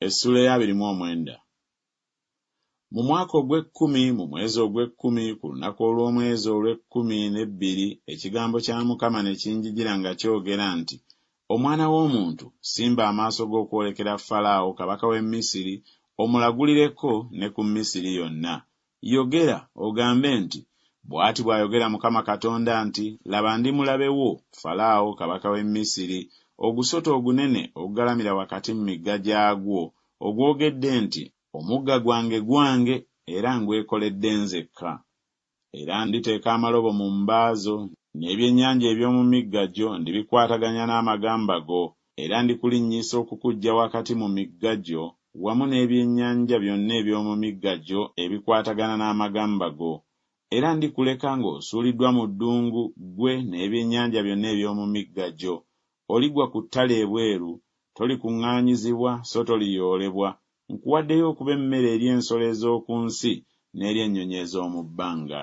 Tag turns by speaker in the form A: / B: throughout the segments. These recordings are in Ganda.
A: Essula ya 29. Mu mwaka ogw'ekkumi mu mwezi ogw'ekkumi ku lunaku olw'omwezi olw'ekkumi n'ebbiri ekigambo kya Mukama ne kinjijira nga kyogera nti, Omwana w'omuntu, simba amaaso g'okwolekera Falaawo kabaka w'e Misiri, omulagulireko ne ku Misiri yonna. Yogera ogambe nti, bw'ati bw'ayogera Mukama Katonda nti, laba ndi mulabe wo Falaawo kabaka w'e Misiri, ogusota ogunene ogugalamira wakati mu migga gyagwo, ogwogedde nti, omugga gwange era ngwekoledde nzekka. Era nditeeka amalobo mu mbaazo, n'ebyennyanja eby'omu migga gyo ndibikwataganya n'amagamba go, era ndikulinnyisa okukuggya wakati mu migga gyo, wamu n'ebyennyanja byonna eby'omu migga gyo ebikwatagana n'amagamba go. Era ndikuleka ng'osuuliddwa mu ddungu, ggwe n'ebyennyanja byonna eby'omu migga gyo. Oligwa ku ttale ebweru, tolikuŋŋaanyizibwa so toliyoolebwa. Nkuwaddeyo okuba emmere eri ensolo ez'oku nsi n'eri ennyonyi ez'omu bbanga.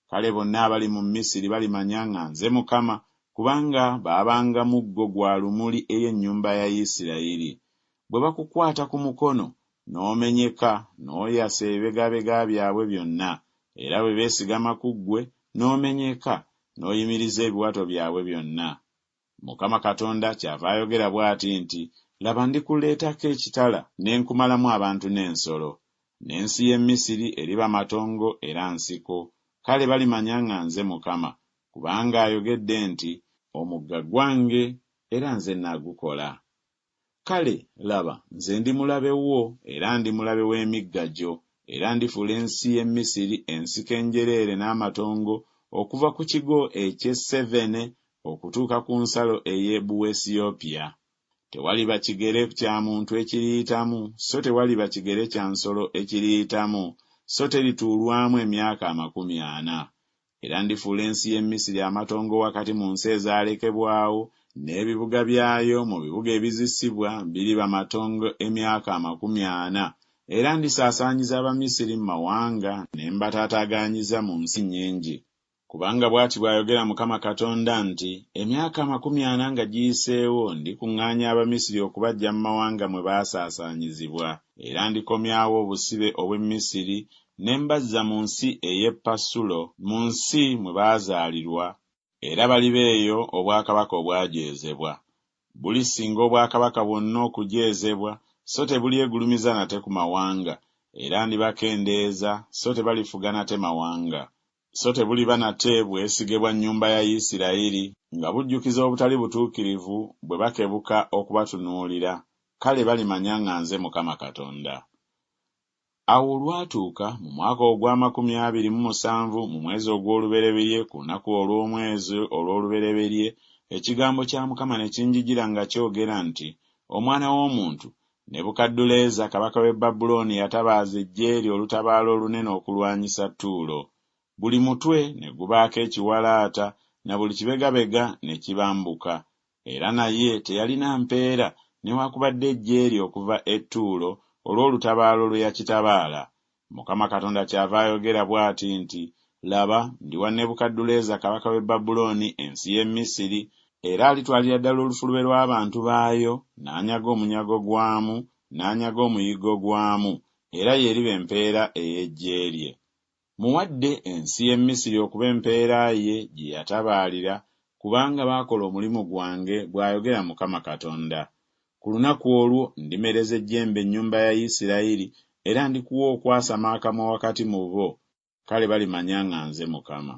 A: Kale bonna abali mu Misiri balimanya nga nze Mukama, kubanga baabanga muggo gwa lumuli eri ennyumba ya Isirayiri. Bwe bakukwata ku mukono n'omenyeka, n'oyasa ebibegabega byabwe byonna, era bwe beesigama ku ggwe n'omenyeka, n'oyimiriza ebiwato byabwe byonna. Mukama Katonda kyava ayogera bw'ati nti, laba ndikuleetako ekitala ne nkumalamu abantu n'ensolo. N'ensi y'e Misiri eriba matongo era nsiko. Kale balimanya nga nze Mukama, kubanga ayogedde nti, omugga gwange era nze naagukola. Kale laba, nze ndi mulabe wo era ndi mulabe w'emigga gyo, era ndifuula ensi y'e Misiri ensiko enjereere n'amatongo, okuva ku kigo eky'e Sevene okutuuka ku nsalo ey'e Buwesiyopya. Tewaliba kigere kya muntu ekiriyitamu, so tewaliba kigere kya nsolo ekiriyitamu, so terituulwamu emyaka 40. Era ndifuula ensi y'e Misiri amatongo wakati mu nsi ezaalekebwawo, n'ebibuga byayo mu bibuga ebizisibwa biriba matongo emyaka 40. Era ndisaasaanyiza Abamisiri mu mawanga ne mbataataaganyiza mu nsi nnyingi. Kubanga bw'ati bw'ayogera Mukama Katonda nti, emyaka 40 nga giyiseewo ndikuŋŋaanya Abamisiri okubaggya mu mawanga mwe baasaasaanyizibwa, era ndikomyawo obusibe obw'e Misiri ne mbazza mu nsi ey'e Pasulo, mu nsi mwe baazaalirwa, era baliba eyo obwakabaka obwajeezebwa. Bulisinga obwakabaka bwonna okujeezebwa, so tebulyegulumiza nate ku mawanga, era ndibakendeeza, so tebalifuga nate mawanga. So tebuliba nate bwesige bwa nnyumba ya Isirayiri, nga bujjukiza obutali butuukirivu bwe bakebuka okubatunuulira. Kale balimanya nga nze Mukama Katonda. Awo olwatuuka mu mwaka ogwa27 mu mwezi ogw'olubereberye ku lunaku olw'omwezi olw'olubereberye, ekigambo kya Mukama ne kinjijira nga kyogera nti, Omwana w'omuntu, Nebukadduleeza kabaka w'e Babulooni yatabaaza eggye lye olutabaalo olunene okulwanyisa Ttuulo. Buli mutwe ne gubaako ekiwalaata, na buli kibegabega ne kibambuka. Era naye teyalina mpeera newaakubadde eggye lye okuva e Ttuulo olw'olutabaalo lwe yakitabaala. Mukama Katonda kyava ayogera bw'ati nti, laba, ndiwa Nebukadduleeza kabaka w'e Babulooni ensi y'e Misiri, era alitwalira ddala olufulube lw'abantu baayo, n'anyaga omunyago gwamu, n'anyaga omuyiggo gwamu, era y'eriba empeera ey'eggye lye. Muwadde ensi y'e Misiri okuba empeera ye gye yatabaalira, kubanga baakola omulimu gwange, bw'ayogera Mukama Katonda. Ku lunaku olwo ndimereza ejjembe ennyumba ya Isirayiri, era ndikuwa okwasama akamwa wakati mu bo. Kale balimanya nga nze Mukama.